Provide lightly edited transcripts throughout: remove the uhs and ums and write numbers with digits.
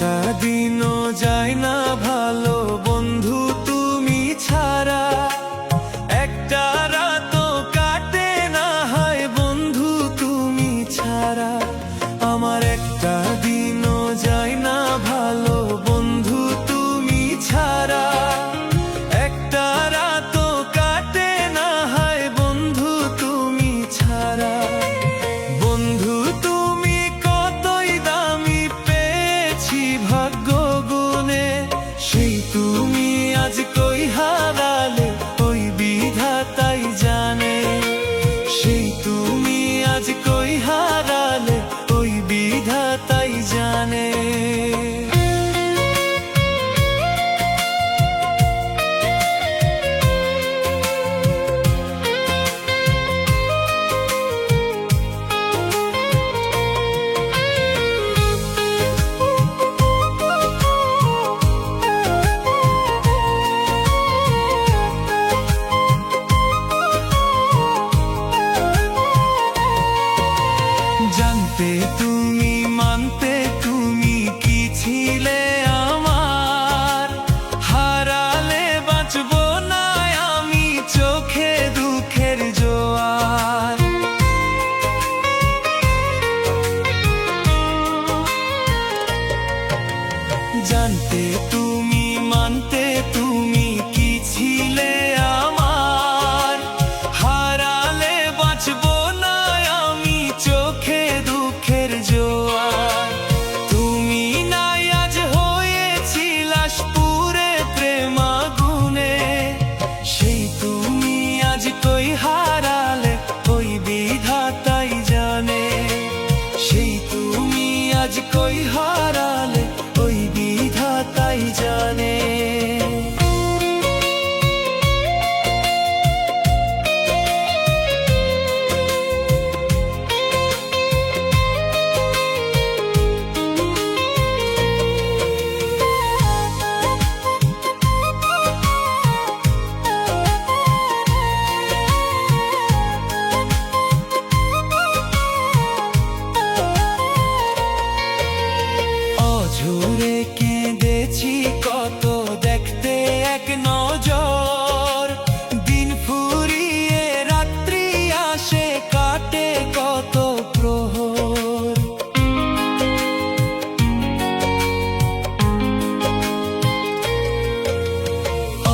একটা দিনও যায় না ভালো বন্ধু তুমি ছাড়া, একটা রাতও কাটে না হয় বন্ধু তুমি ছাড়া। আমার একটা দিনও যায় না ভালো বন্ধু তুমি ছাড়া, একটা রাতও কাটে না হয় বন্ধু তুমি ছাড়া। বন্ধু তুমি কতই দামি পেয়েছি ভাগ্য গুণে, সেই তুমি আজ কই হারালে ওই বিধাতাই জানে। সেই তুমি আজ কই হারালে ওই বিধাতাই জানে। জানতে তুমি মানতে তুমি কি ছিলে আমার, হারালে বাঁচবো না আমি চোখে দুঃখের জোয়ার। জানতে তুমি মানতে তুমি কি ছিলে আমার, হারালে বাঁচবো না আমি চোখে দুঃখের জোয়ার। তুমি নাই আজ হয়েছি লাশ পুরে প্রেম আগুনে, সেই তুমি আজ কই হারালে ওই বিধাতাই জানে। সেই তুমি আজ কই হারালে ওই বিধাতাই জানে। অঝরে কেঁদেছি কত দেখতে এক নজর, দিন ফুরিয়ে রাত্রি আসে কাটে কত প্রহর।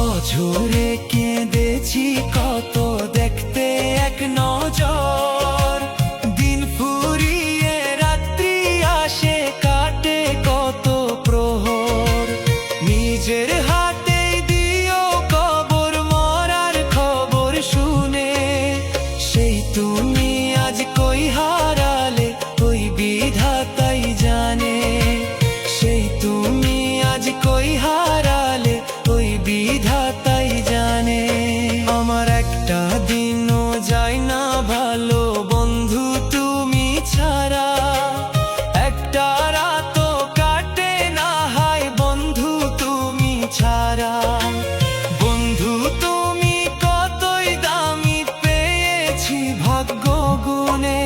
অঝরে কেঁদেছি কত দেখতে এক নজর, দিন ফুরিয়ে রাত্রি আসে কাটে কত প্রহর। নিজের হাতে দিও কবর মরার খবর শুনে, সেই তুমি আজ কই হারালে ওই বিধাতাই জানে। সেই তুমি আজ কই হারালে ওই বিধাতাই জানে। আমার একটা দিনও যায় না ভালো বন্ধু তুমি ছাড়া, একটা রাতও কাটে না হয় বন্ধু তুমি ছাড়া। বন্ধু তুমি কতই দামি পেয়েছি ভাগ্য গুণে,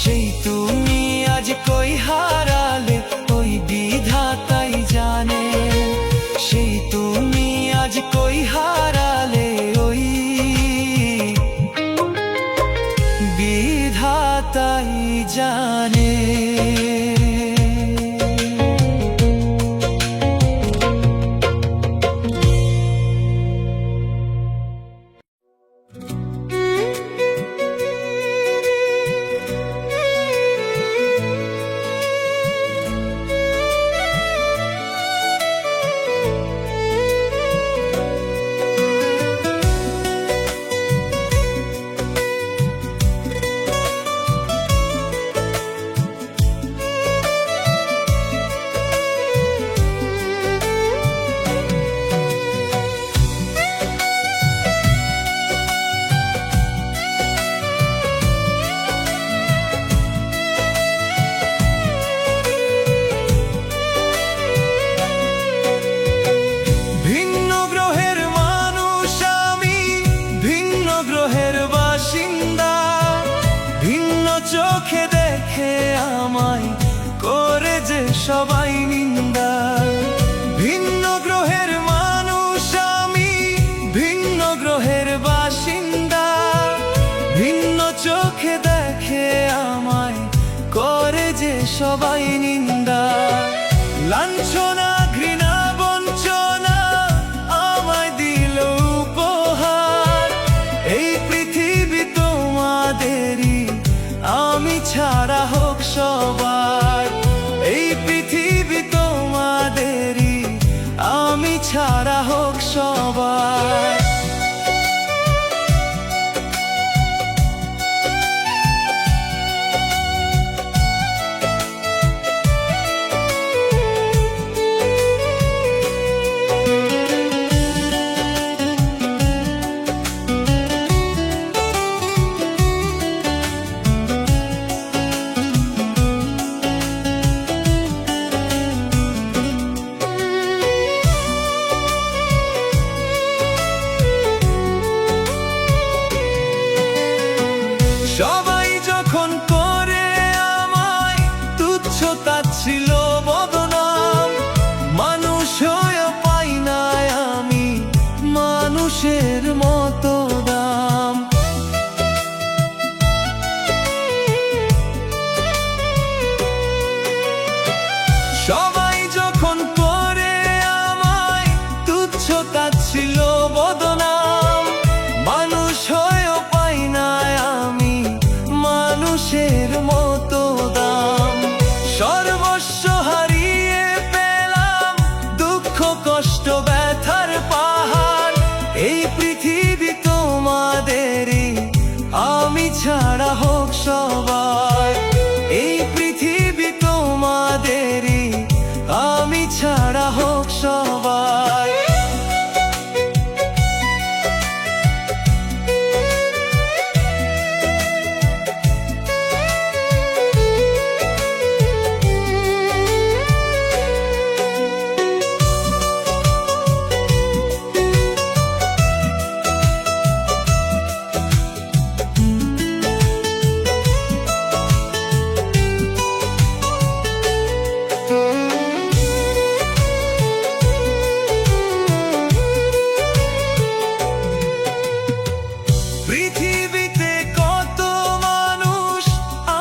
সেই তুমি আজ কই হারালে ওই বিধাতাই জানে। সেই তুমি আজ কই হারালে ওই বিধাতাই জানে। চোখে দেখে আমায় করে যে সবাই নিন্দা। সবাই নিন্দা। লাঞ্ছনা ঘৃণা বঞ্চনা আমায় দিল উপহার, এই পৃথিবী তোমাদেরই, আমি ছাড়া হোক সবার। এই পৃথিবী তোমাদেরই, আমি ছাড়া হোক সবার। সবাই যখন করে আমায় তুচ্ছ তাচ্ছিল্য বদনাম, মানুষ হয়ে পাই না আমি মানুষের মতো দাম। সবাই যখন করে আমায় তুচ্ছ তাচ্ছিল্য বদনাম, মানুষ হয়ে পাই না আমি মানুষের মতো দাম। সর্বস্ব হারিয়ে পেলাম, দুঃখ কষ্ট ব্যথার পাহাড়, এই পৃথিবী তোমাদেরই, আমি ছাড়া হোক সবার। এই পৃথিবী তোমাদেরই, আমি ছাড়া হোক সবার। পৃথিবীতে কত মানুষ,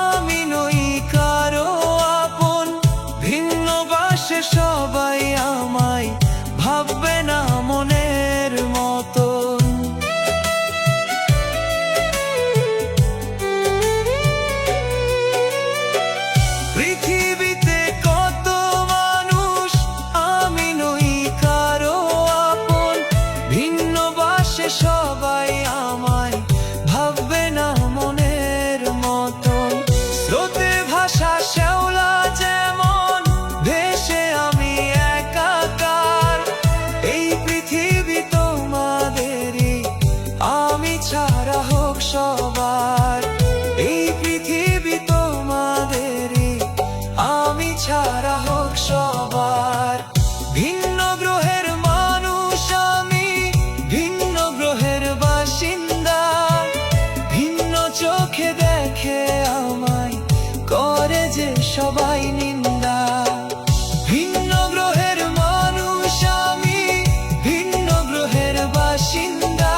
আমি নই কারো আপন, ভিন্ন বাসে সবাই আমায় ভাববে না মনের মতন। পৃথিবীতে কত মানুষ, আমি নই কারো আপন, ভিন্ন বাসে সবাই আমায় ভাববে না মনের মতন। স্রোতে ভাষা শ্যাওলা যেমন ভেসে আমি একাকার, এই পৃথিবী তোমাদেরই, আমি ছাড়া হোক সবার। এই পৃথিবী তোমাদেরই, আমি ছাড়া হোক সবার। ভিন্ন গ্রহের মানুষ আমি, ভিন্ন গ্রহের বাসিন্দা, ভিন্ন চোখে দেখে আমায় করে যে সবাই নিন্দা। ভিন্ন গ্রহের মানুষ আমি, ভিন্ন গ্রহের বাসিন্দা,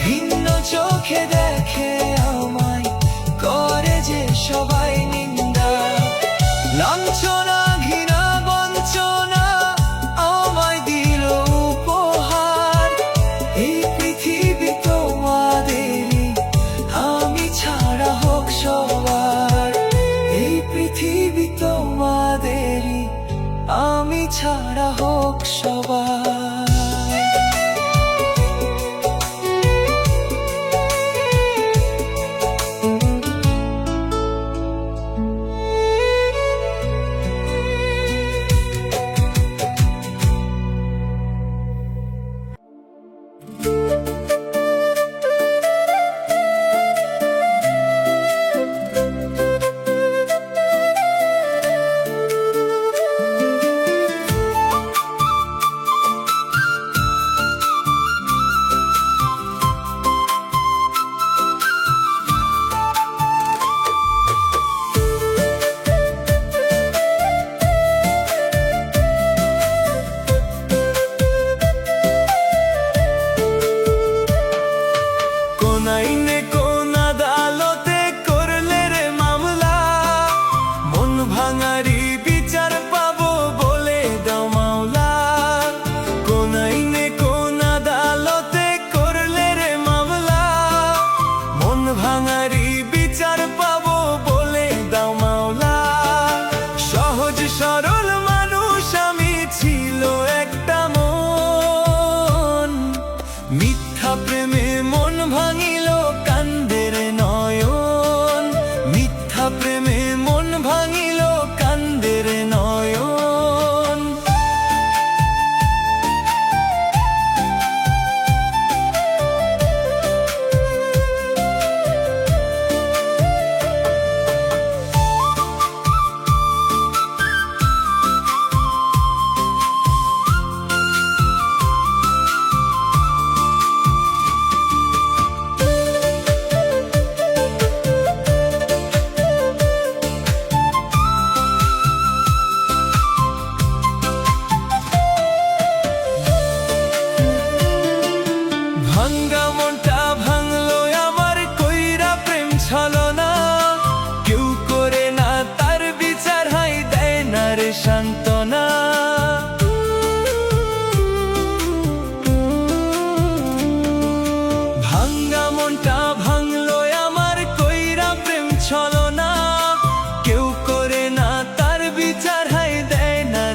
ভিন্ন চোখে দেখে আমায় করে যে সবাই নিন্দা। লাঞ্ছনা ঘৃণা বঞ্চনা আমায় দিল উপহার, এই পৃথিবী তোমাদেরই, আমি ছাড়া হোক সবার। এই পৃথিবী তোমাদেরই, আমি ছাড়া হোক সবার।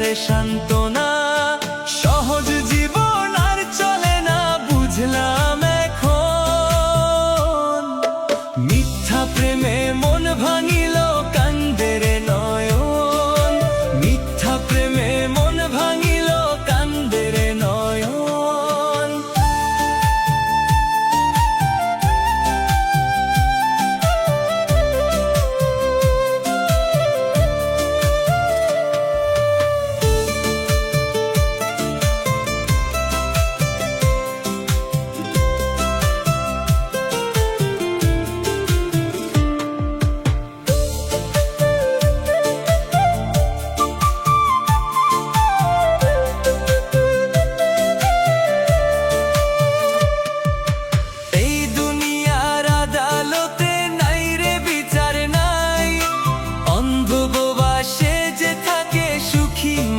দেয় সান্ত্বনা। সহজ জীবন আর চলে না বুঝলাম এখন, মিথ্যা প্রেমে মন ভাঙিল কান্দে রে নয়ন, মিথ্যা প্রেমে মন ভাঙিল কান্দে রে নয়ন।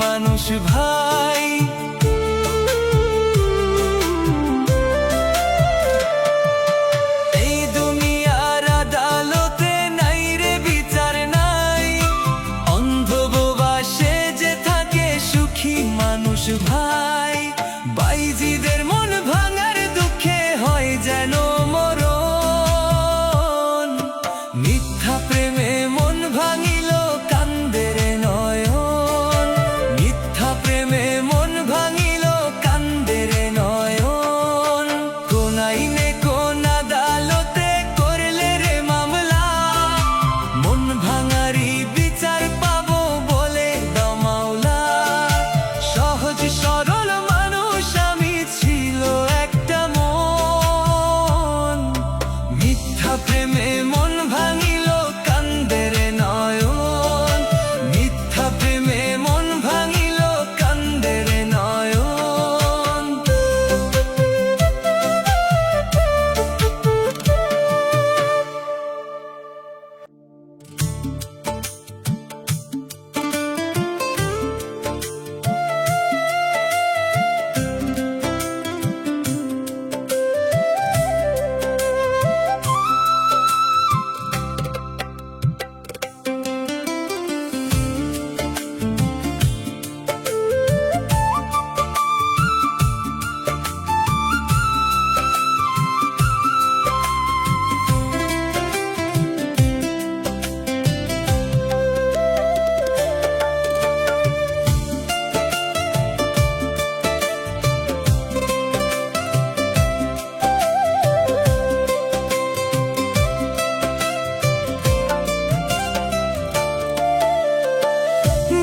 মানুষ ভাই, এই দুনিয়ার আদালতে নাই রে বিচার নাই, অন্ধ বোবা সেজে থাকে সুখী মানুষ ভাই। বাইজিদের মন ভাঙার দুঃখে হয় যেন মরণ, মিথ্যা প্রেমে মন ভাঙিল কান্দে রে নয়ন, মিথ্যা প্রেমে মন ভাঙিল কান্দে রে নয়ন। কোন আইনে কোন আদালতে করলে রে মামলা, মন ভাঙারি বিচার পাবো বলে দাও মাওলা। সহজ সরল মানুষ আমি, ছিল একটা মন, মিথ্যা প্রেমে মন ভাঙিল কান্দে রে নয়ন, মিথ্যা প্রেমে মন ভাঙিল কান্দে রে নয়ন।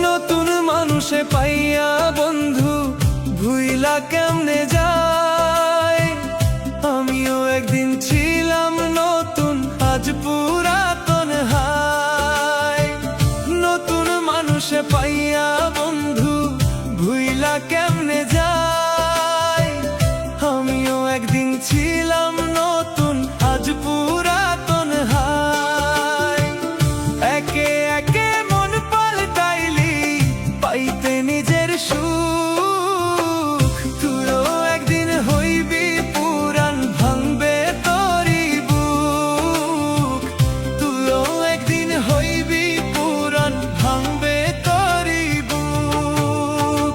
নতুন মানুষে পাইয়া বন্ধু ভুইলা কেমনে যায়, আমিও একদিন ছিলাম নতুন আজ পুরাতন হাই। নতুন মানুষে পাইয়া বন্ধু ভুইলা কেমনে যায়, আমিও একদিন ছিলাম নতুন আজ পুরাতন হাই। একে একে মন পাল্টাইলি পাইতে নিজের সুখ, তুইও একদিন হইবি পুরান ভাঙবে তোরি বুক, তুইও একদিন হইবি পুরান ভাঙবে তোরি বুক।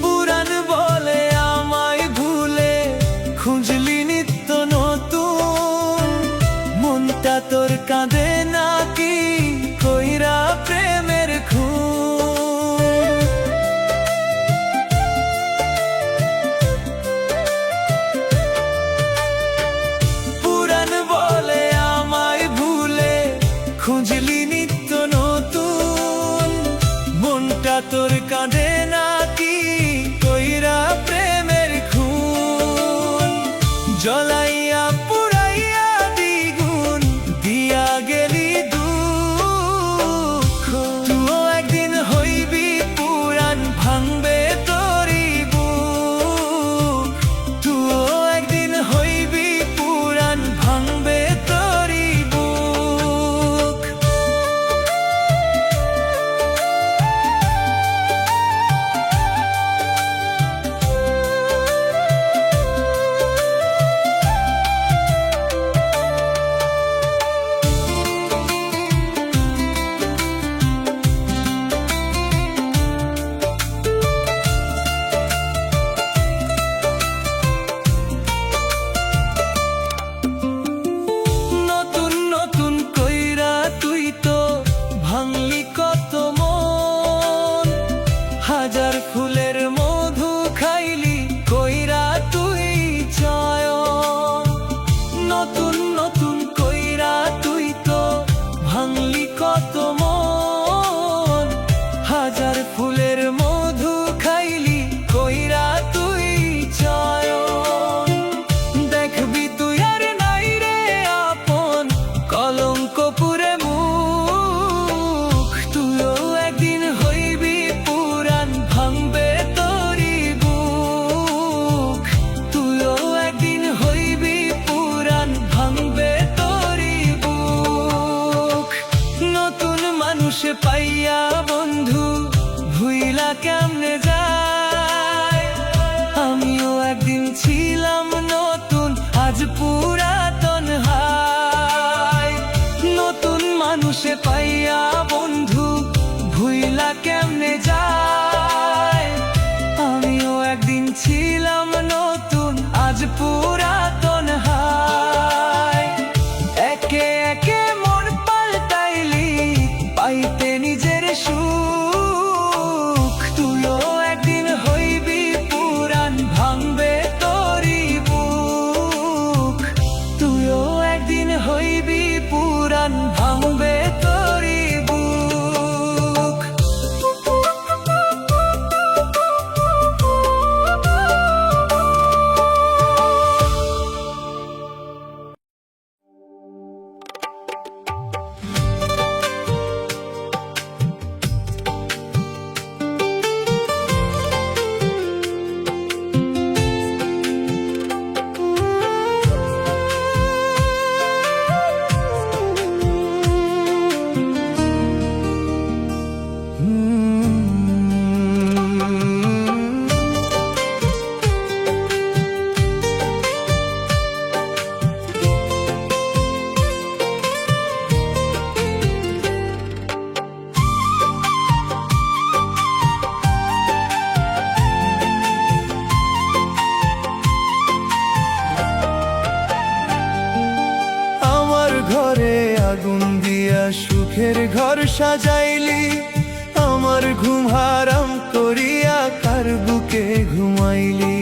পুরান বলে আমায় ভুলে খুঁজলি নিত্য নতুন, মনটা তোর কাঁদে নাকি কইরা প্রেমের খুন। পুরান বলে আমায় ভুলে খুঁজলি নিত্য নতুন, মনটা তোর কাঁদে নাকি কইরা প্রেমের খুন। জ্বলাইয়া পুরাইয়া দ্বিগুণ দিয়া গেলি দুঃখ, তুইও একদিন হইবি পুরান ভাঙবে তোরি বুক। একদিন ছিলাম নতুন, আজ পুরাতন হাই। নতুন মানুষে পাইয়া বন্ধু ভুইলা কেমনে যায়। আমিও একদিন ছিলাম নতুন, আজ পুরাতন হাই। একে একে মন পাল্টাইলি পাইতে নিজের সুখ। তুইও একদিন হইবি পুরান, ভাঙবে তোরি বুক। তুইও একদিন হইবি পুরান, ভাঙবে তোরি বুক। ঘরে আগুন দিয়া সুখের ঘর সাজাইলি, আমার ঘুম হারাম করিয়া কার বুকে ঘুমাইলি।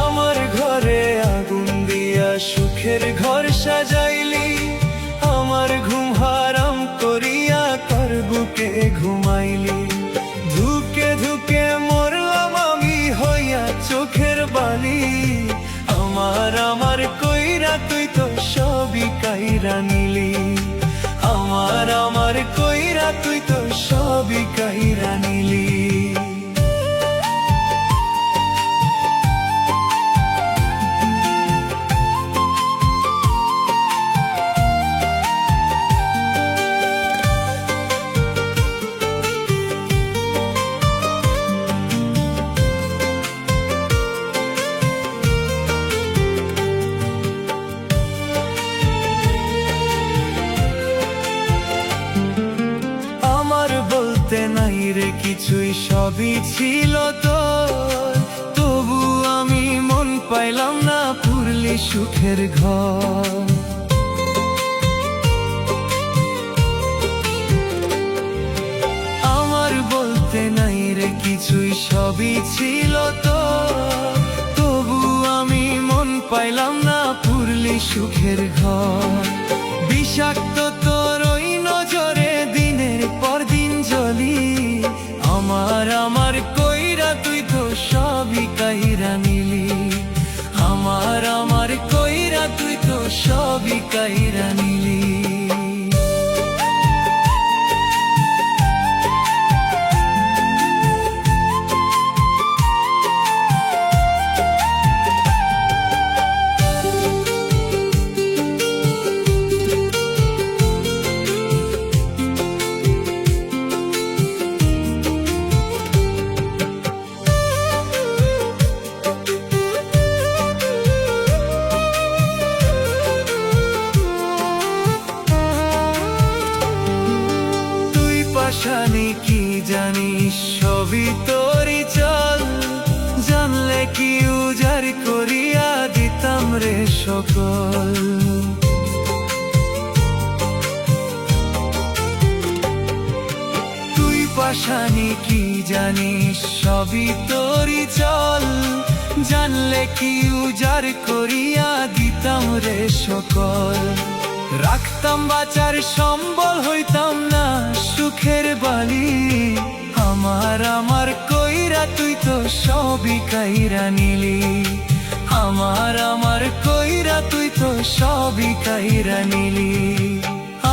আমার ঘরে আগুন দিয়া সুখের ঘর সাজাইলি, আমার ঘুম হারাম করিয়া কার বুকে ঘুমাইলি। ধুকে ধুকে মরলাম আমি হইয়া চোখের বালি। আমার কইরা তুই তো সবই কাইরা নিলি। আমার কইরা তুই তো সবই কাইরা নিলি। নাই রে কিছুই, সবই ছিল তোর, তবু আমি মন পাইলাম না পুরলি সুখের ঘর। আমার বলতে নাই রে কিছুই, সবই ছিল তোর, তবু আমি মন পাইলাম না পুরলি সুখের ঘর। বিষাক্ত তোর ওই নজরে দিনের পর দিন জ্বলি। আমার কইরা তুই তো সবই কাইরা নিলি। আমার কইরা তুই তো সবই কাইরা নিলি। জানি কি জানিস সবই তোরই চল, জানলে কি উজাড় করিয়া দিতাম রে সকল। তুই পাশানি কি জানিস সবই তোরই চল, জানলে কি উজাড় করিয়া দিতাম রে সকল। রাখতাম বাঁচার সম্বল, হইতাম না সুখের বালি। আমার কইরা তুই তো সবই কাইরা নিলি। আমার কইরা তুই তো সবই কাইরা নিলি।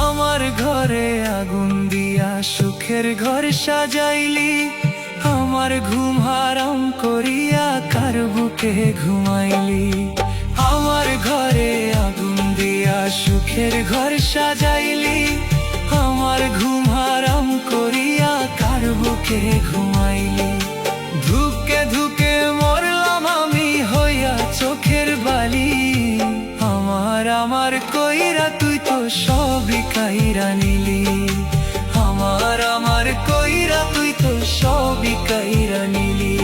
আমার ঘরে আগুন দিয়া সুখের ঘর সাজাইলি, আমার ঘুম হারাম করিয়া কার বুকে ঘুমাইলি। আমার ঘরে আগুন দিয়া সুখের ঘর সাজাইলি, আমার ঘুম হারাম করিয়া কার বুকে ঘুমাইলি। ধুকে ধুকে মরলাম আমি হইয়া চোখের বালি। আমার আমার কইরা তুই তো সবই কাইরা নিলি। আমার আমার কইরা তুই তো সবই কাইরা নিলি।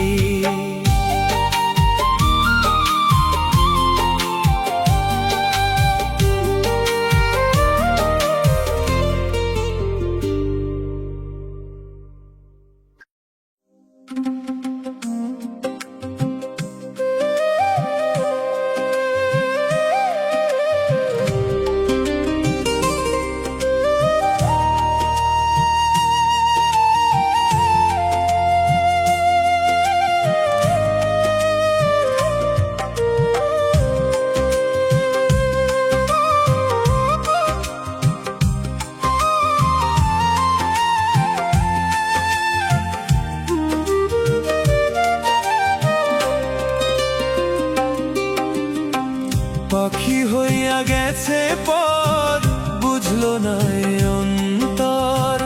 পাখি হইয়া গেছে পর বুঝলো না এ অন্তর।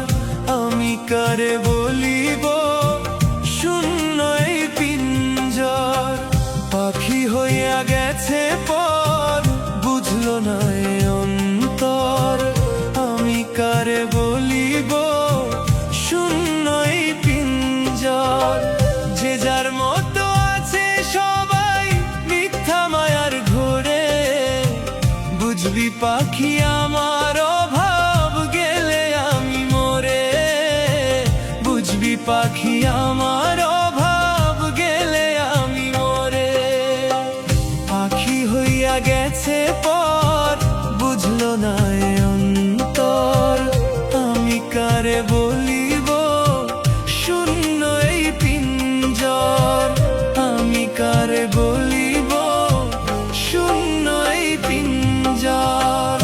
আমি কারে বলিব শূন্য এই পিঞ্জর। পাখি হইয়া গেছে পর বুঝলো না এ অন্তর। আমি কারে বলিব শূন্য এই পিঞ্জর। যে যার মতো আছে সবাই মিথ্যা মায়ার ঘোরে। বুঝবি পাখি আমার অভাব গেলে আমি মরে। বুঝবি পাখি আমার অভাব গেলে আমি মরে। পাখি হইয়া গেছে পর বুঝলো না এ অন্তর। আমি কারে বলিব শূন্য এই পিঞ্জর। আমি কারে বলিব শূন্য এই পিঞ্জর।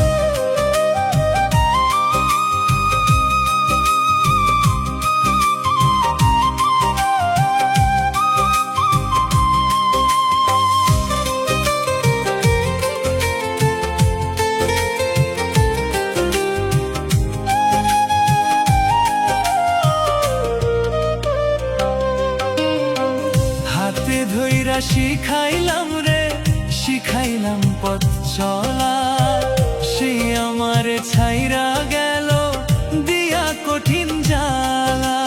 হাতে ধইরা শিখাইলাম রে শিখাইলাম পথ চলা। সে আমার ছাইরা গেল দিয়া কঠিন জ্বালা।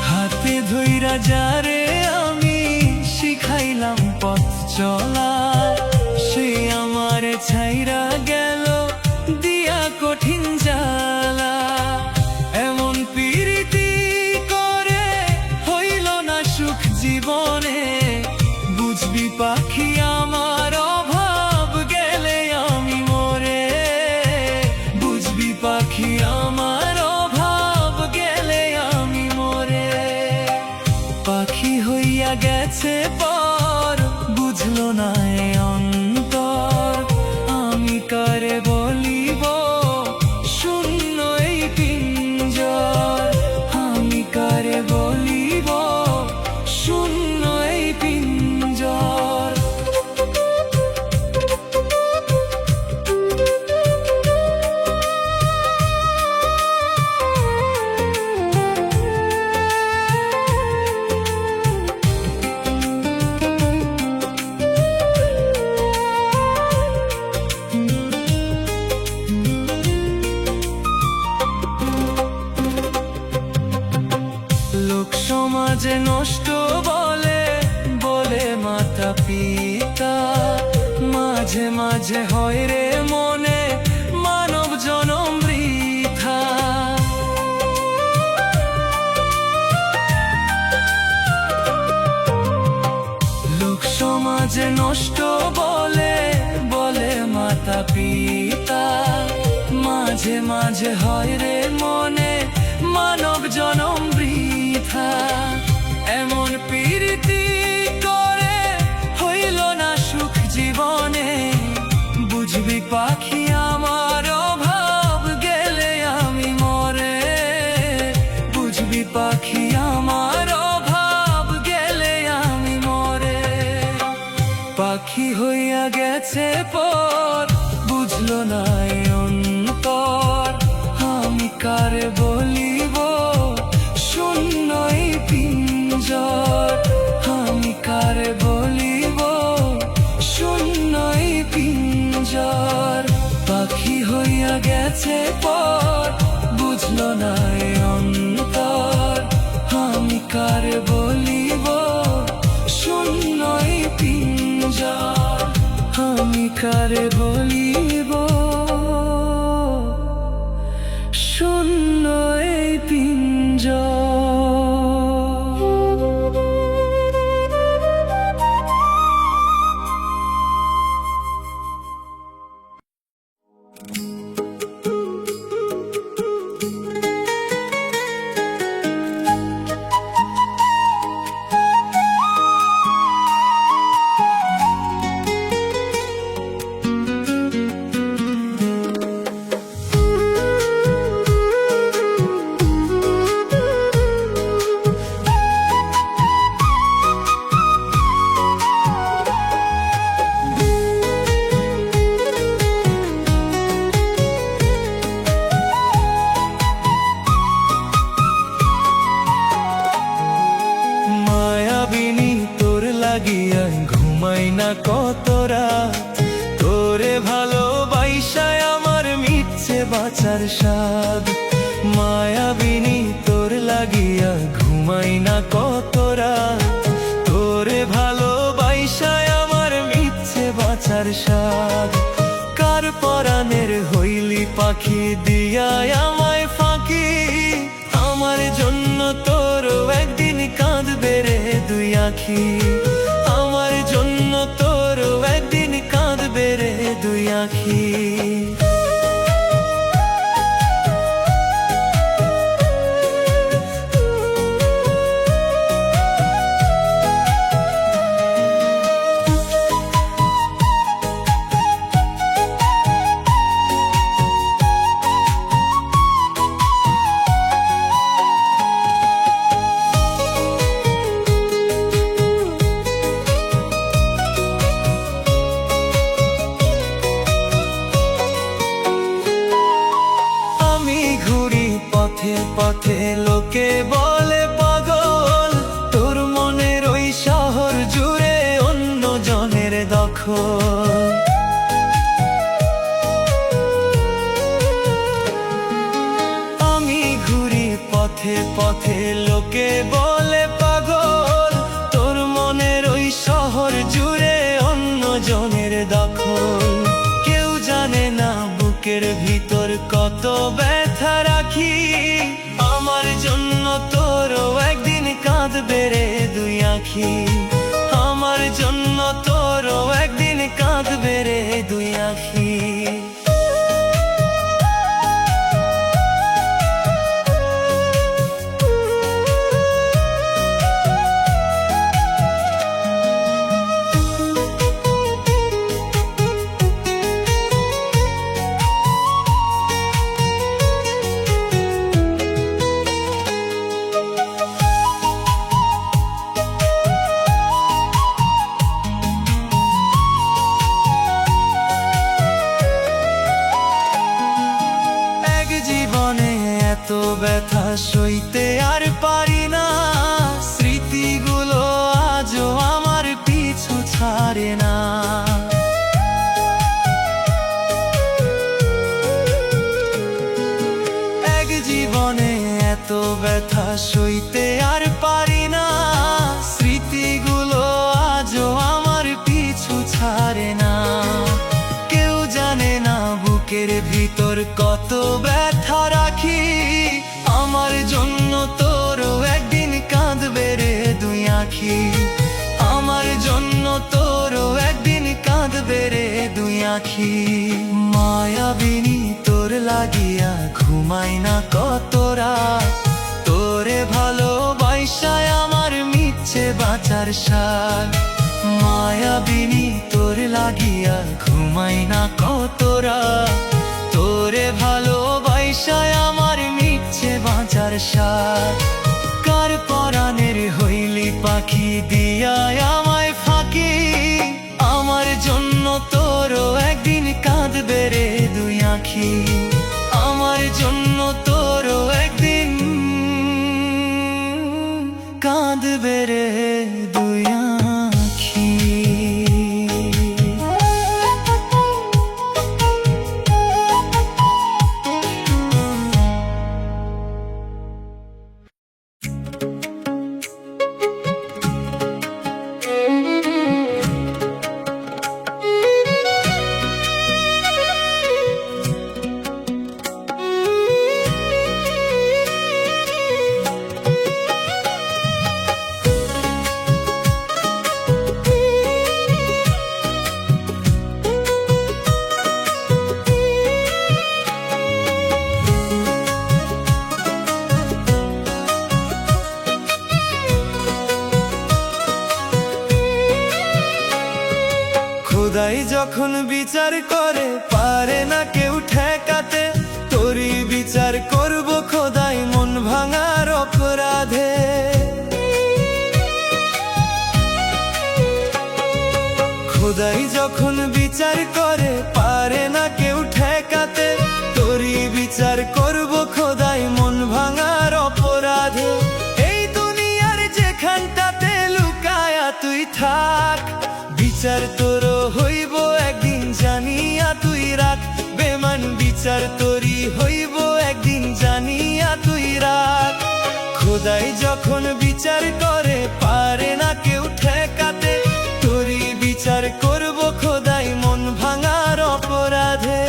হাতে ধইরা যারে আমি শিখাইলাম পথ চলা। সে আমার ছাইরা গেল দিয়া কঠিন জ্বালা। এমন প্রীতি করে হইল না সুখ জীবনে। বুঝবি পাখি আমার অভাব গেলে আমি মরে। বুঝবি পাখি আমার অভাব গেলে আমি মরে। পাখি হইয়া গেছে পর বুঝলো না এ অন্তর। আমি কারে বলিব শূন্য এই পিঞ্জর। আমি কারে বলিব শূন্য এই পিঞ্জর। লোক সমাজে নষ্ট বলে বলে মাতা পিতা। মাঝে মাঝে হয় রে মনে মানব জনম বৃথা। লোক সমাজে নষ্ট বলে বলে মাতা পিতা। মাঝে মাঝে হয় রে মনে মানব জনম বৃথা। এমন প্রীতি করে হইল না সুখ জীবনে। বুঝবি পাখি আমার অভাব গেলে আমি মরে। বুঝবি পাখি আমার অভাব গেলে আমি মরে। পাখি হইয়া গেছে পর বুঝলো নাই অন্তর, আমি কারে বলিব শূন্যই পিঞ্জর, আমি কারে বলিব শূন্যই পিঞ্জর। পাখি হইয়া গেছে পর, বুঝলো না অন্তর, আমি কারে বলিব শূন্যই পিঞ্জর, আমি কারে বলিব শূন্যই পিঞ্জর। লাগিয়া ঘুমাই না কত রাত, তোরে ভালোবাসায় আমার মিটছে বাঁচার স্বাদ। মায়াবিনী তোর লাগিয়া ঘুমাই না কত রাত, তোরে ভালোবাসায় আমার মিটছে বাঁচার স্বাদ। কার পরাণের হইলি পাখি দিয়া আমায় ফাঁকি, আমার জন্য তোর একদিন কাঁদবে রে দুই আখি, আমার জন্য তোর একদিন কাঁদবে রে দুই আখি। পথে পথে লোকে বলে পাগল, তোর মনের ওই শহর জুড়ে অন্য জনের দখল। আমি ঘুরি পথে পথে লোকে বলে পাগল, তোর মনের ওই শহর জুড়ে অন্য জনের দখল। কেউ জানে না বুকের ভিতর কত ব্যথা রাখি, আমার জন্য তোরও একদিন কাঁদবে রে দুই আখি, আমার জন্য তোরও একদিন কাঁদবে রে দুই আখি। এত ব্যথা সইতে আর পারি না, স্মৃতিগুলো আজও আমার পিছু ছাড়ে না। এক জীবনে এত ব্যথা সইতে আর পারি না, স্মৃতিগুলো আজও আমার পিছু ছাড়ে না। কেউ জানে না বুকের ভিতর কত ব্যথা রাখি, আমার জন্য তোরও একদিন কাঁদবে রে দুই আখি, আমার জন্য তোরও একদিন কাঁদবে রে দুই আখি। মায়াবিনী তোর লাগিয়া ঘুমাই না কত রাত, তোরে ভালোবাসায় আমার মিটছে বাঁচার স্বাদ। মায়াবিনী তোর লাগিয়া ঘুমাই না কত রাত, তোরে ভালোবাসায় আমার মিটছে বাঁচার স্বাদ। কার পরাণের হইলি পাখি দিয়া আমায় ফাঁকি, আমার জন্য তোরও একদিন কাঁদবে রে দুই আঁখি, আমার জন্য তোরও একদিন কাঁদবে রে দুই আঁখি। খোদাই যখন বিচার করে পারে না কেউ ঠেকাতে, তোরই বিচার করব খোদাই মন ভাঙার অপরাধে। খোদাই যখন বিচার করে পারে না কেউ ঠেকাতে, তোরই বিচার করব খোদাই মন ভাঙার অপরাধে। এই দুনিয়ার যেখানটাতে লুকায়া তুই থাক, বিচার তোর হইব একদিন জানিয়া তুই রাখ। বেমান বিচার তোরই হইব একদিন জানিয়া তুই রাখ। খোদাই যখন বিচার করে পারে না কেউ ঠেকাতে, তোরই বিচার করব খোদাই মন ভাঙার অপরাধে।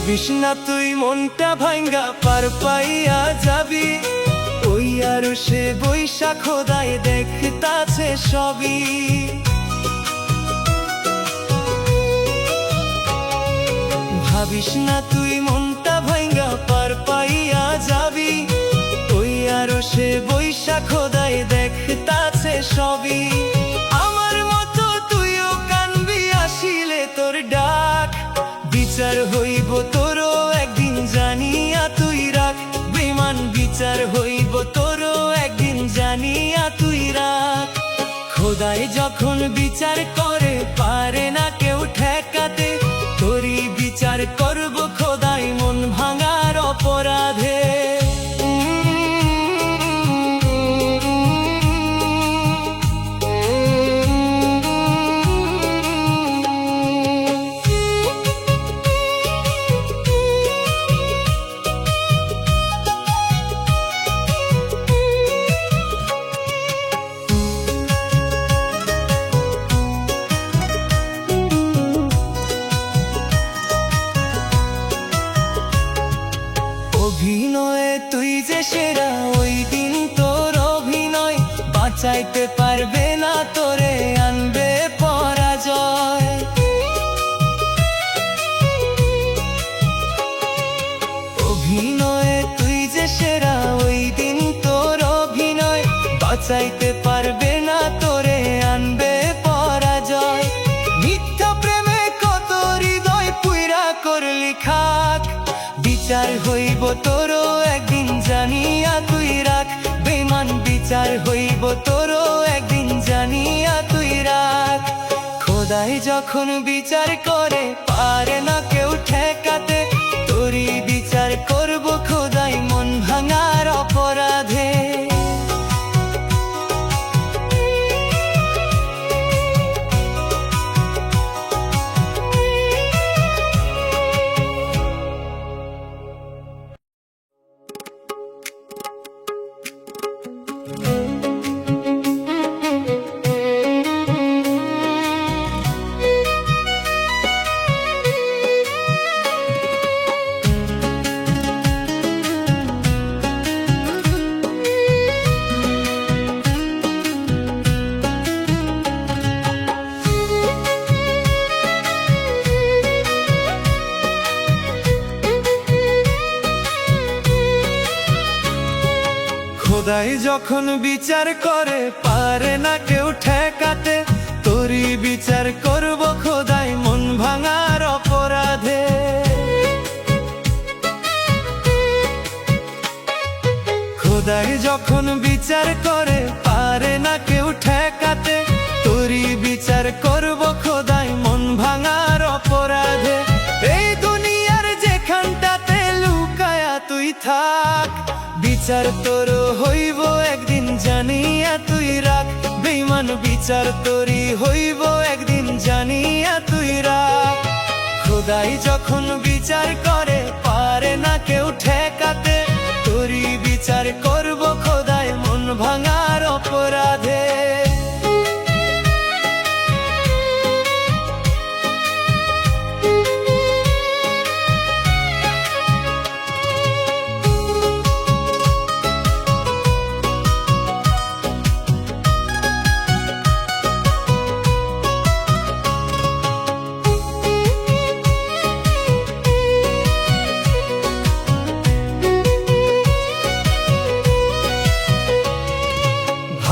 ভাবিস না তুই মনটা ভাঙ্গা পার পাইয়া যাবি, ওই আর সে বৈশাখ খোদাই দেখতাছে সবই। ভাবিস না তুই মনটা ভাঙ্গা পার পাইয়া যাবি, ওই আর সে বৈশাখ খোদাই দেখতাছে সবই। আমার মতো তুইও কানবি আসিলে তোর ডাক, বিচার হইব তোরও একদিন জানিয়া তুই রাখ। বেমান বিচার হইব তোরও একদিন জানিয়া তুই রাখ। খোদাই যখন বিচার করে পারে না কেউ ঠেকাতে, তোরই বিচার করব খোদাই মন ভাঙার অপরাধে। অভিনয়ে তুই যে সেরা, ওই দিন তোর অভিনয় বাঁচাইতে পারবে না, তোরে আনবে পরাজয়। অভিনয়ে তুই যে সেরা, ওই দিন তোর অভিনয় বাঁচাইতে পারবে না, তোরে আনবে পরাজয়। মিথ্যা প্রেমে কত হৃদয় পুইরা করলি খাক, বিচার হইব তোরও একদিন জানিয়া তুই রাখ। বেমান বিচার হইব তোরও একদিন জানিয়া তুই রাখ। খোদাই যখন বিচার করে পারে না কেউ ঠেকাতে, তোরই বিচার করব খোদাই মন ভাঙার অপরাধে। খোদাই যখন বিচার করে পারে না কেউ ঠেকাতে, তোরই বিচার করব খোদাই মন ভাঙার অপরাধে। খোদাই যখন বিচার করে পারে না কেউ ঠেকাতে, তোরই বিচার করব খোদাই মন ভাঙার অপরাধে। এই দুনিয়ার যেখানটাতে লুকায়া তুই থাক, বিচার তোর হইব একদিন জানিয়া তুই রাখ। বেঈমান বিচার তোরই হইব একদিন জানিয়া তুই রাখ। খোদাই যখন বিচার করে পারে না কেউ ঠেকাতে, তোরই বিচার করব খোদাই মন ভাঙার অপরাধে।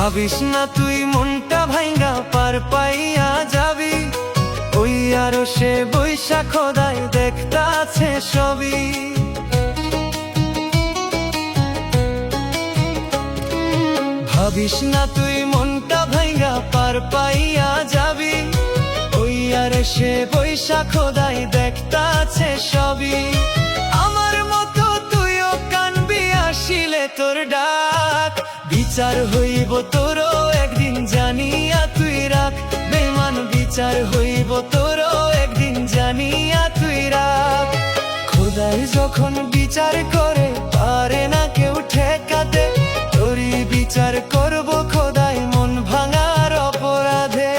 ভাবিস না তুই মনটা ভাঙ্গা পার পাইয়া যাবি, ওই আরো সে বৈশা খোদাই দেখতা আছে সবই। ভাবিস না তুই মনটা ভাঙ্গা পার পাইয়া যাবি, ওই আরো সে বৈশা খোদাই দেখতা আছে সবই। আমার মতো তুইও কানবি আসিলে তোর ডাক, বিচার হইব তোরও একদিন জানিয়া তুই রাখ। বেঈমান বিচার হইব তোরও একদিন জানিয়া তুই রাখ। খোদাই যখন বিচার করে পারে না কেউ ঠেকাতে, তোরই বিচার করব খোদাই মন ভাঙার অপরাধে।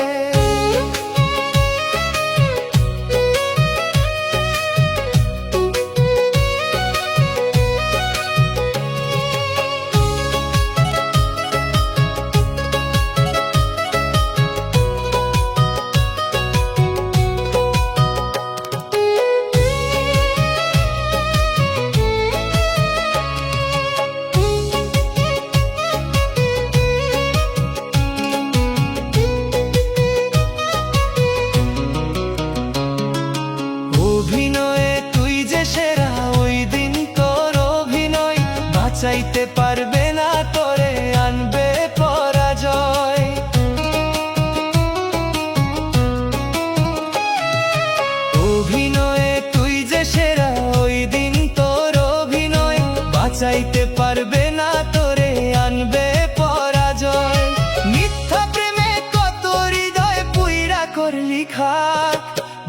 অভিনয়ে তুই যে সেরা, ওই দিন তোর অভিনয় বাঁচাইতে পারবে না তোরে, আনবে পরাজয়। অভিনয়ে তুই যে সেরা, ওই দিন তোর অভিনয় বাঁচাইতে পারবে না তোরে, আনবে পরাজয়। মিথ্যা প্রেমে কত হৃদয় পুইরা করলি খাক,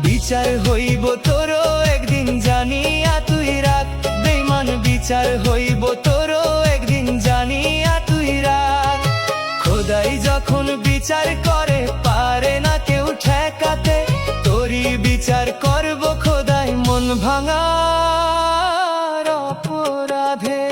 বিচার হইব তোরও একদিন জানিয়া তুই রাখ। বেঈমান বিচার হইব তোরও একদিন জানিয়া তুই রাখ। খোদাই যখন বিচার করে পারে না কেউ ঠেকাতে, তোরই বিচার করব খোদাই মন ভাঙার অপরাধে।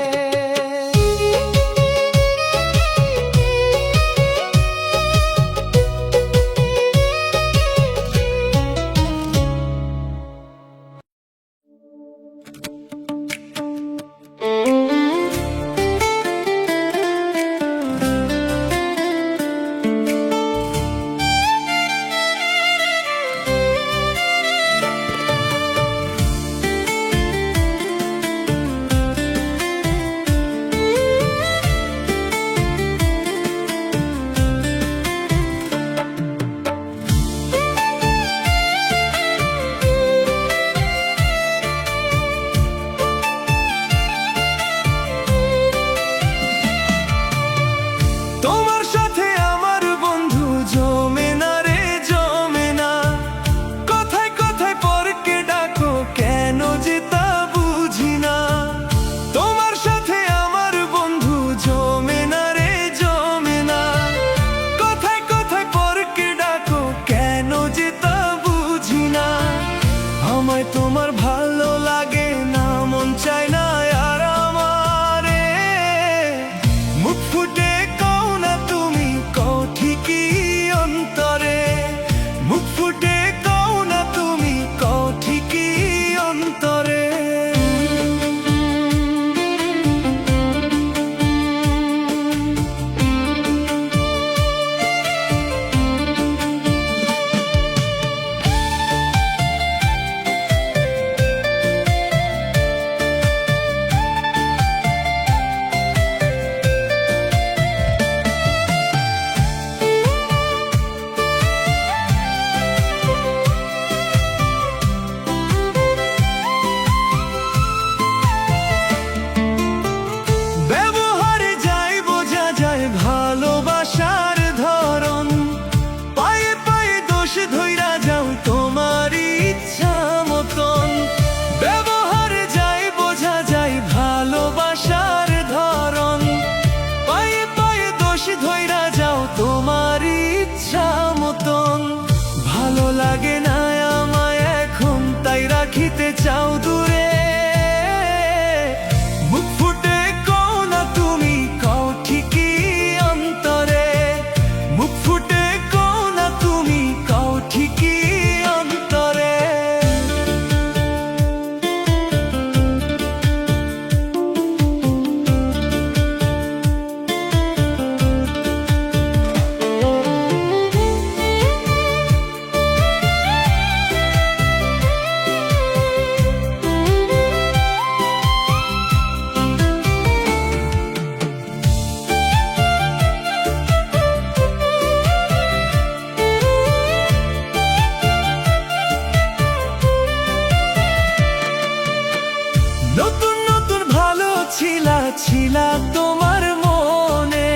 ছিলা ছিলা তোমার মনে,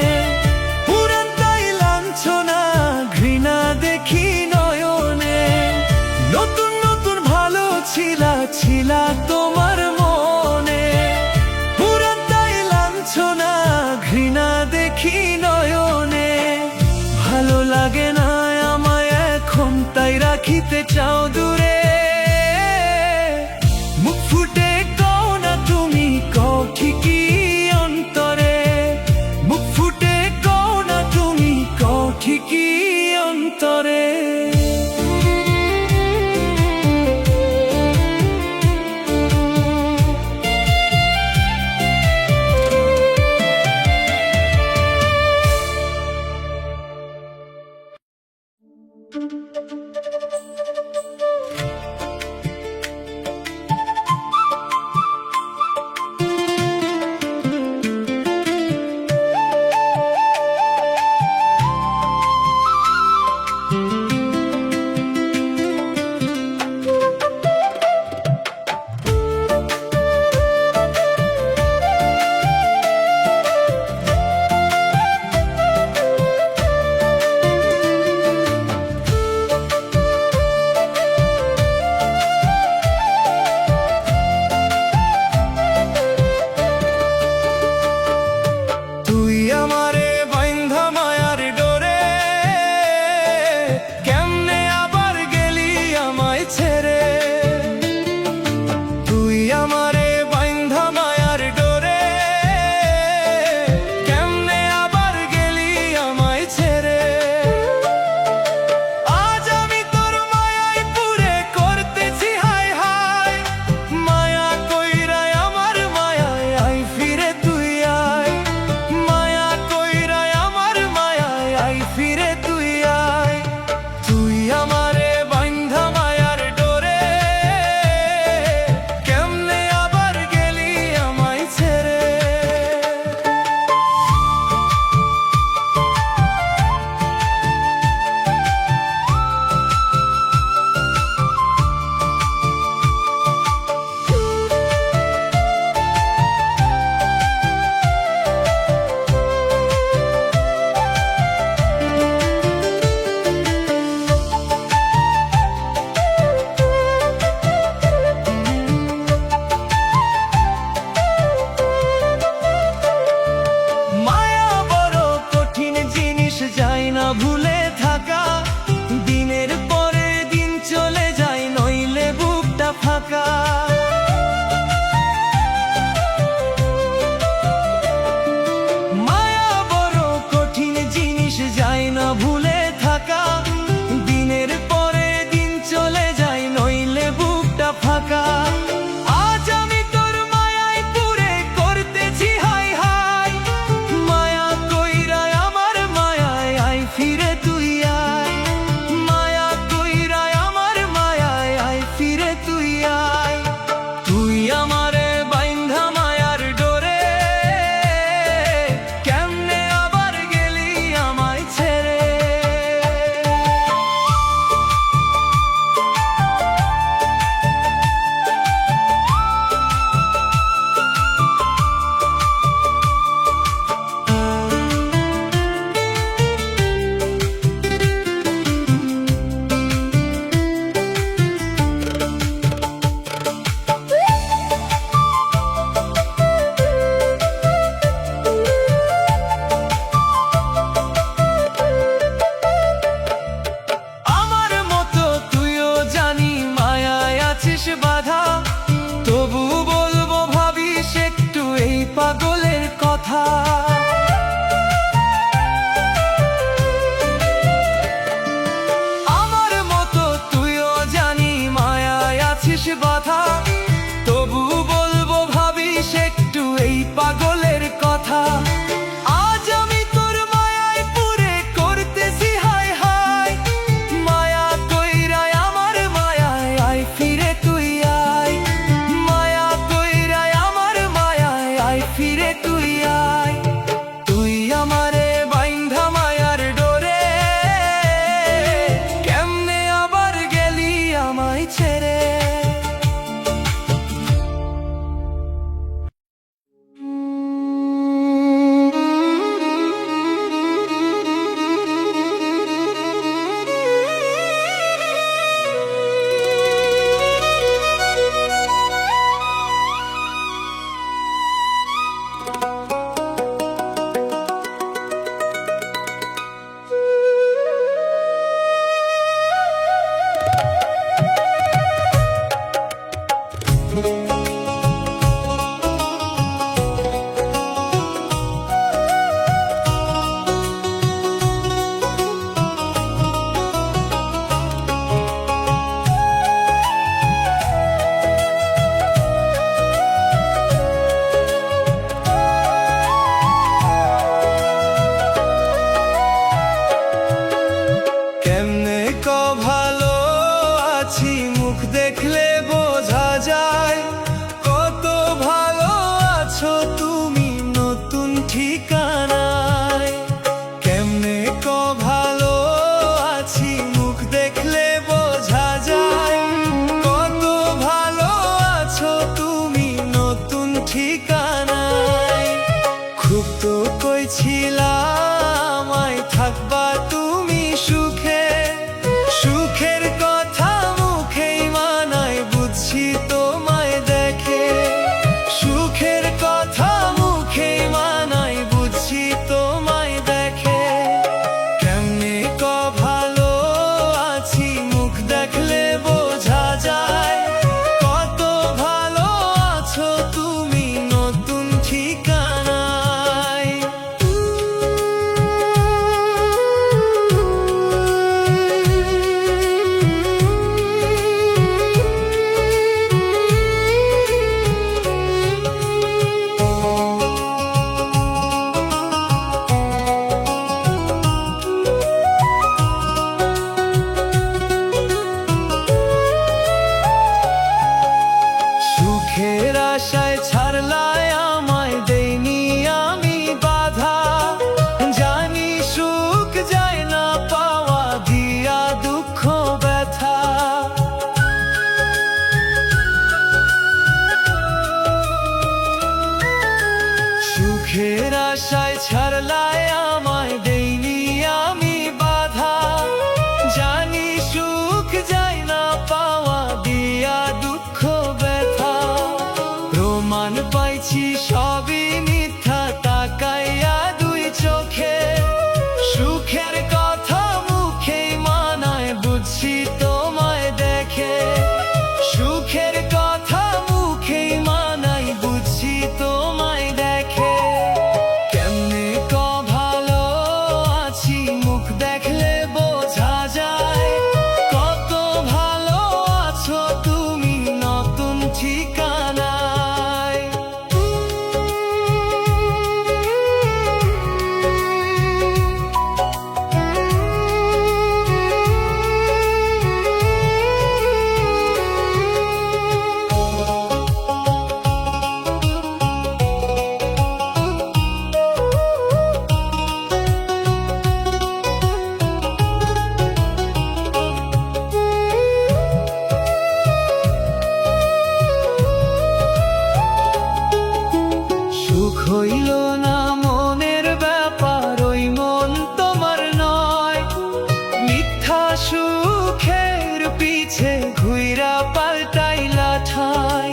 পুরান তাই লাঞ্ছনা ঘৃণা দেখি নয়নে। নতুন নতুন ভালো ছিলা ছিলা তোমার মনে, পুরান তাই লাঞ্ছনা ঘৃণা দেখি নয়নে। ভালো লাগে না আমায় এখন, তাই রাখিতে চাও দূরে। মুখ ফুটে কও না তুমি, কও ঠিকই অন্তরে। মুখ ফুটে কও না তুমি, কও ঠিকই অন্তরে। ভুলে থাকা, দিনের পরে দিন চলে যায়, নইলে বুকটা ফাঁকা। মায়া বড় কঠিন জিনিস, যায় না ভুলে থাকা, দিনের পরে দিন চলে যায়, নইলে বুকটা ফাঁকা। আজ আমি তোর মায়ায় পুরে করতেছি হাই হাই, মায়া কইরা আমার মায়ায় আয় ফিরে তুই আয়, মায়া কইরা আমার মায়ায় আয় ফিরে তুই আয়। তুই আমারে বাইন্ধা মায়ার ডোরে, কেমনে আবার গেলি আমায় ছেড়ে। বাধা তবু বলবো ভাবিস একটু এই পাগলের কথা। আমার মতো তুইও জানি মায়ায় আছিস বাধা, তবু বলবো ভাবিস একটু এই পাগলের কথা। আজ আমি তোর মায়ায় পুরে করতেছি হাই হাই, মায়া কইরা আমার মায়ায় আয় ফিরে তুই আয়, মায়া কইরা আমার মায়ায় আয় ফিরে তুই আয়। খুব তো কইছিলাম আয় থাকবা তুমি সুখে, সুখের কথা মুখেই মানায় বুঝছি তোমায় দেখে, সুখের কথা মুখেই মানায় বুঝছি তোমায় দেখে। কেমনে ক ভালো আছি মুখ দেখলে বোঝা যায়, কত ভালো আছো তুমি নতুন ঠিকানায়। সুখের আশায় ছাড়লায় আমায় দেইনি আমি বাধা, জানি সুখ যায় না পাওয়া দিয়া দুঃখ ব্যথা। সুখের আশায় ছাড়লায় আমায় দেইনি আমি বাধা, জানি সুখ যায় না পাওয়া দিয়া দুঃখ ব্যথা। প্রমাণ পাইছি সবই মিথ্যা তাকাইয়া দুই চোখে, সুখের কথা মুখেই মানায় বুঝছি তোমায় দেখে, সুখের কথা মুখেই মানায় বুঝছি তোমায় দেখে। কেমনে ক ভালো আছি মুখ দেখলে বোঝা যায়, কত ভালো আছো তুমি নতুন ঠিকানায়। সুখ হইল না মনের ব্যাপার ওই মন তোমার নয়, মিথ্যা সুখের পিছে ঘুইরা পাল্টাইলা ঠাই।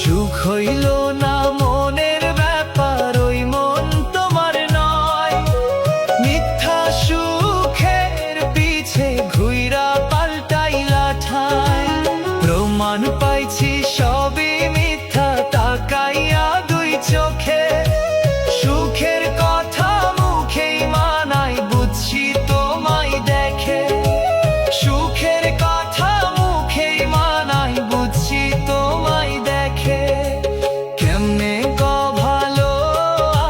সুখ হইল না মনের ব্যাপার ওই মন তোমার নয়, মিথ্যা সুখের পিছে ঘুইরা পাল্টাইলা ঠাই। প্রমাণ পাইছি সবই মিথ্যা তাকাইয়া দুই চোখে, সুখের কথা মুখেই মানায় বুঝছি তোমায় দেখে, সুখের কথা মুখেই মানায় বুঝছি তোমায় দেখে। কেমনে ক ভালো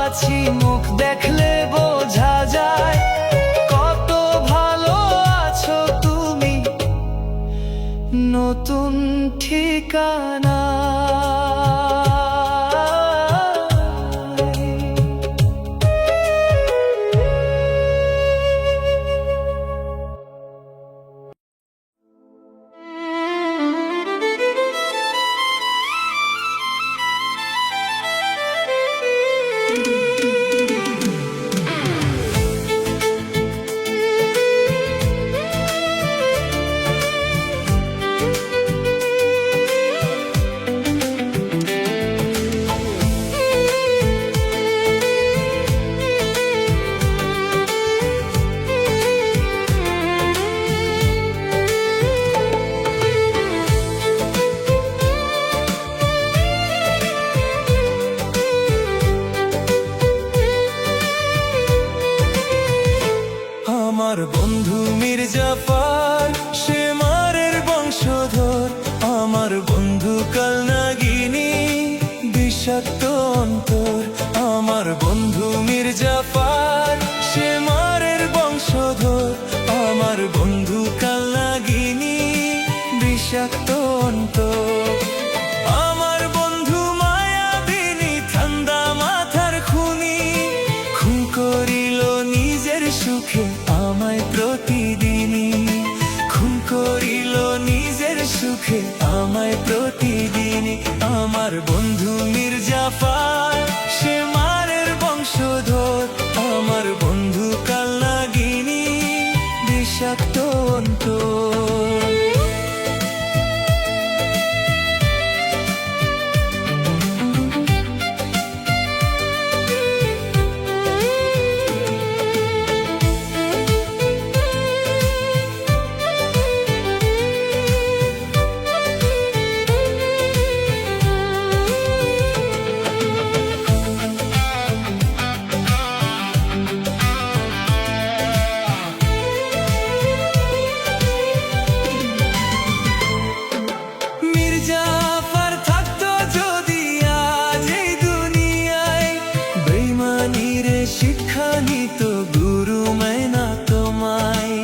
আছি মুখ দেখলে বোঝা যায়, কত ভালো আছো তুমি নতুন ঠিকানা। আমার বন্ধু মির্জাফর সে মারের বংশধর, আমার বন্ধু কালনাগিনী বিষাক্ত অন্তর। আমার বন্ধু মির্জাফর সে মারের বংশধর, আমার বন্ধু কালনাগিনী বিষাক্ত অন্তর। আমার বন্ধু মায়াবিনী ঠান্ডা মাথার খুনি, খুন করিল নিজের সুখে আমায় প্রতিদিনই, খুন করিল নিজের সুখে আমায় প্রতিদিনই। আমার বন্ধু মির্জাফর, সে মারের বংশধর। আমার বন্ধু কালনাগিনী, বিষাক্ত অন্তর। মির্জাফর থাকতো যদি আজ এই দুনিয়ায়, বেঈমানির শিক্ষা নিত গুরু মানা তোমায়।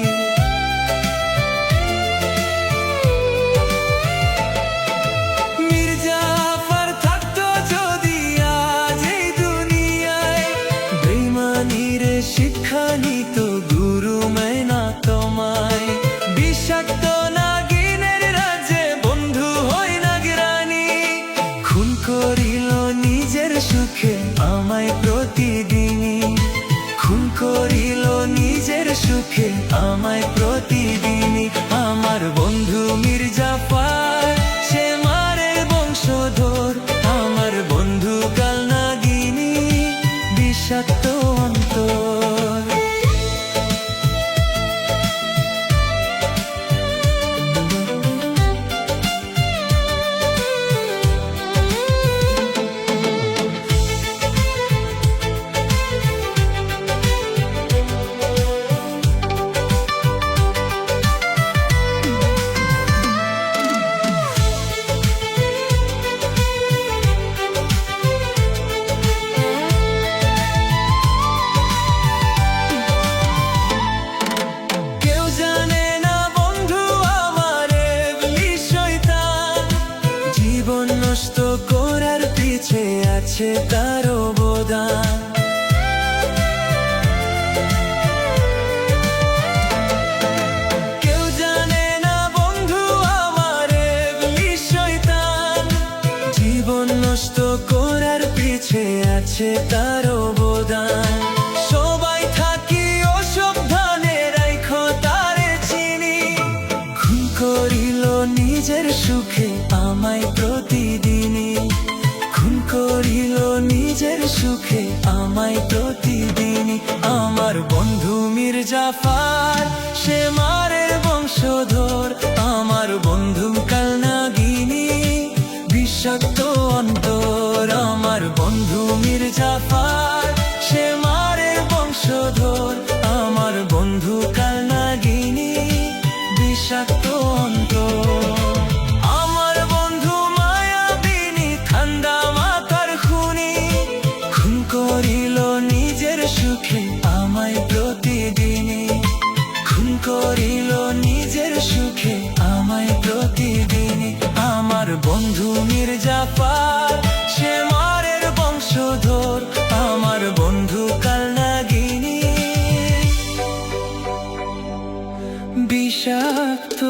মির্জাফর থাকতো যদি আজ এই দুনিয়ায়, বেঈমানির শিক্ষা নিত গুরু মানা তোমায়। বিষাক্ত নাগিনের রাজ্যে বন্ধু হয় নাগরানি, খুন করিল নিজের সুখে আমায় প্রতিদিনই। খুন করিল নিজের সুখে আমায় প্রতিদিনই। আমার বন্ধু মির্জাফর, সে মারের বংশধর। আমার বন্ধু কালনাগিনী, বিষাক্ত অন্তর। জীবন নষ্ট করার পিছে আছে তার অবদান। কেউ জানে না বন্ধু আমার ইবলিশ শয়তান, জীবন নষ্ট করার পিছে আছে তার অবদান। সবাই থাকি অসাবধানে, রাইখো তারে চিনি। খুন করিল নিজের সুখে আমায় প্রতিদিনই। খুন করিল নিজের সুখে আমায় প্রতিদিনই। আমার বন্ধু মির্জাফর, সে মারের বংশধর। আমার বন্ধু কালনাগিনী, বিষাক্ত অন্তর। আমার বন্ধু মির্জাফর, সে মারের বংশধর। আমার বন্ধু কালনাগিনী, বিষাক্ত অন্তর। আমার বন্ধু মায়াবিনী, ঠান্ডা মাথার খুনি। খুন করিল নিজের সুখে আমায় প্রতিদিনই। খুন করিল নিজের সুখে আমায় প্রতিদিনই। আমার বন্ধু মির্জাফর, সে মারের বংশধর। আমার বন্ধু কালনাগিনী, বিষাক্ত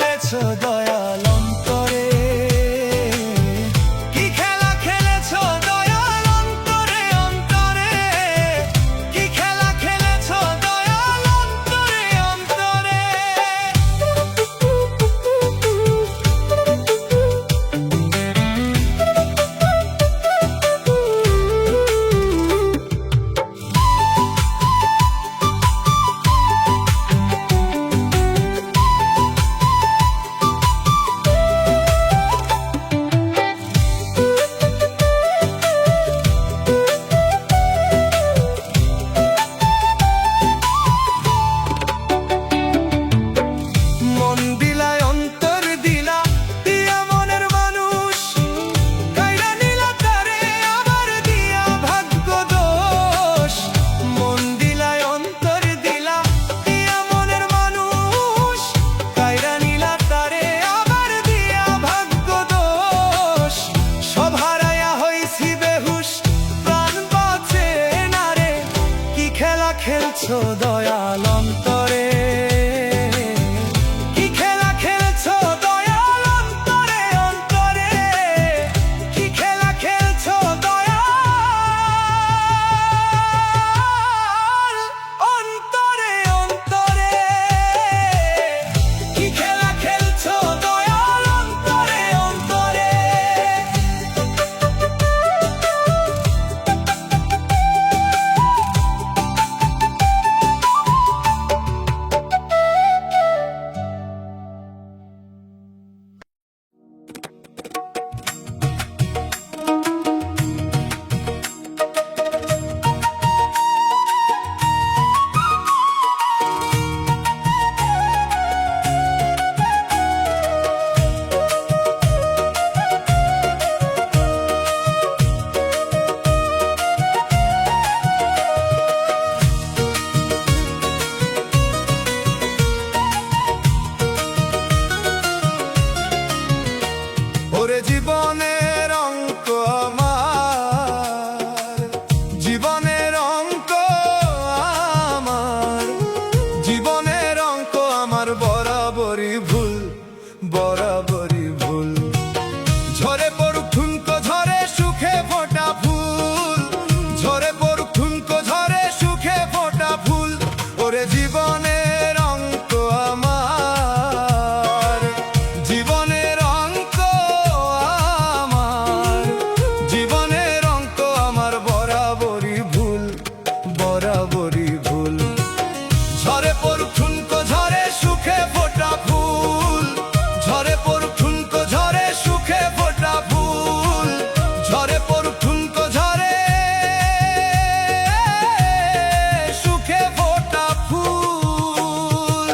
খেলেছো দয়াল অন্তরে, কি খেলা খেলেছো দয়াল অন্তরে অন্তরে, কি খেলা খেলেছো দয়াল অন্তরে অন্তরে। মন দিলা অন্তর দিলা দিয়া মনের মানুষ, কাইরা নিলা তারে আবার দিয়া ভাগ্য দোষ। মন দিলা অন্তর দিলা দিয়া মনের মানুষ, কাইরা নিলা তারে আবার দিয়া ভাগ্য দোষ। সব হারায়া হইছি বেহুশ, প্রাণ বাঁচে না রে, কি খেলা খেলছো দয়াল অন্তরে, ওরে জীবনের অঙ্ক আমার, জীবনের অঙ্ক আমার, জীবনের অঙ্ক আমার বরাবরই ভুল, বরাবরই ভুল। ঝরে পড়ুক ঠুনকো ঝরে সুখে ফোটা ফুল, ঝরে পড়ুক ঠুনকো ঝরে সুখে ফোটা ফুল। ওরে জীবনের অঙ্ক আমার, জীবনের অঙ্ক আমার, জীবনের অঙ্ক আমার বরাবরই ভুল, বরাবরই ভুল। ঝরে পড়ুক ঠুনকো ঝরে সুখে ফোটা ফুল, ঝরে পড়ুক ঠুনকো ঝরে সুখে ফোটা ফুল, ঝরে পড়ুক ঠুনকো ঝরে সুখে ফোটা ফুল।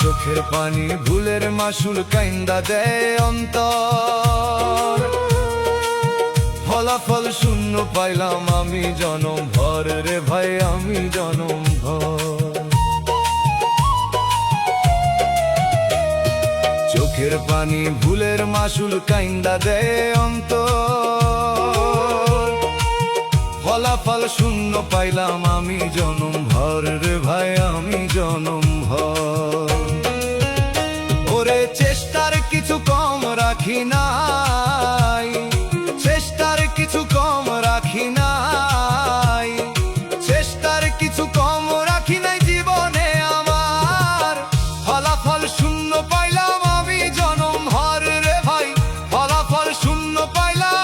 চোখের পানি ভুলের মাসুল কাইন্দা দেয় অন্তর, ফলাফল শূন্য পাইলাম আমি জনম ভর রে ভাই, আমি জনম ভর। চোখের পানি ভুলের মাসুল কাইন্দা দেয় অন্তর, ফলাফল শূন্য পাইলাম আমি জনম ভর রে ভাই, আমি জনম ভর। ওরে চেষ্টার কিছু কম রাখি নাই, চেষ্টার কিছু কম রাখি নাই, চেষ্টার কিছু কম রাখি নাই জীবনে আমার। ফলাফল শূন্য পাইলাম আমি জনম ভর রে ভাই, ফলাফল শূন্য পাইলাম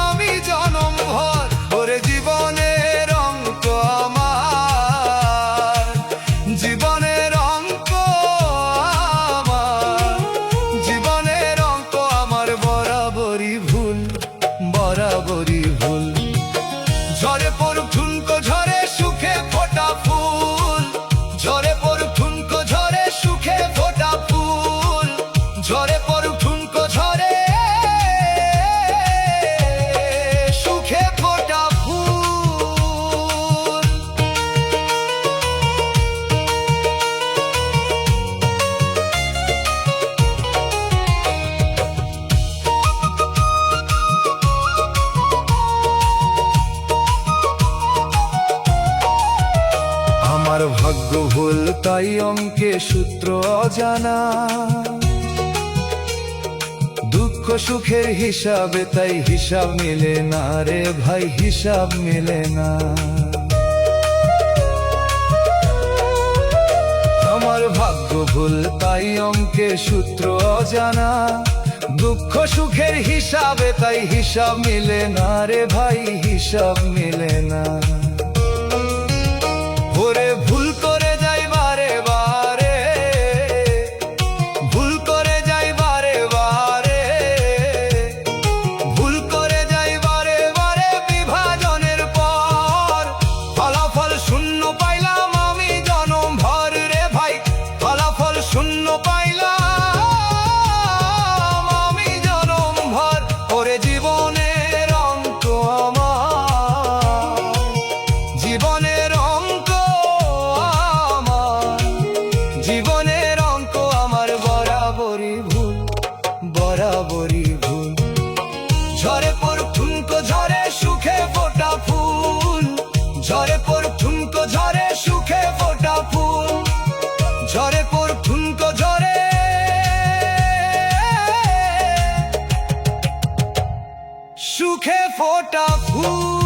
আমি জনম ভর। ওরে জীবনের অঙ্ক আমার, জীবনের অঙ্ক আমার, ভুল তাই অঙ্কে সূত্র অজানা, দুঃখ সুখের হিসাবে তাই হিসাব মিলে না রে ভাই, হিসাব মিলে না। আমার ভাগ্য ভুল তাই অঙ্কে সূত্র অজানা, দুঃখ সুখের হিসাবে তাই হিসাব মিলে না রে ভাই, হিসাব মিলে না। ওরে ভুল করে যাই বারে বারে, ভুল করে যাই বারে বারে, ভুল করে যাই বারে বারে বিভাজনের পর, ফলাফল শূন্য পাইলাম আমি জনম ভর রে ভাই, ফলাফল শূন্য পাইলাম আমি জনম ভর। ওরে জীবনের অঙ্ক আমার, জীবনের অঙ্ক আমার, জীবনের অঙ্ক আমার বরাবরই ভুল, বরাবরই ভুল। ঝরে পড়ুক ঠুনকো ঝরে সুখে ফোটা ফুল, ঝরে পড়ুক ঠুনকো ঝরে সুখে ফোটা ফুল, ঝরে পড়ুক ঠুনকো ঝরে সুখে ফোটা ফুল।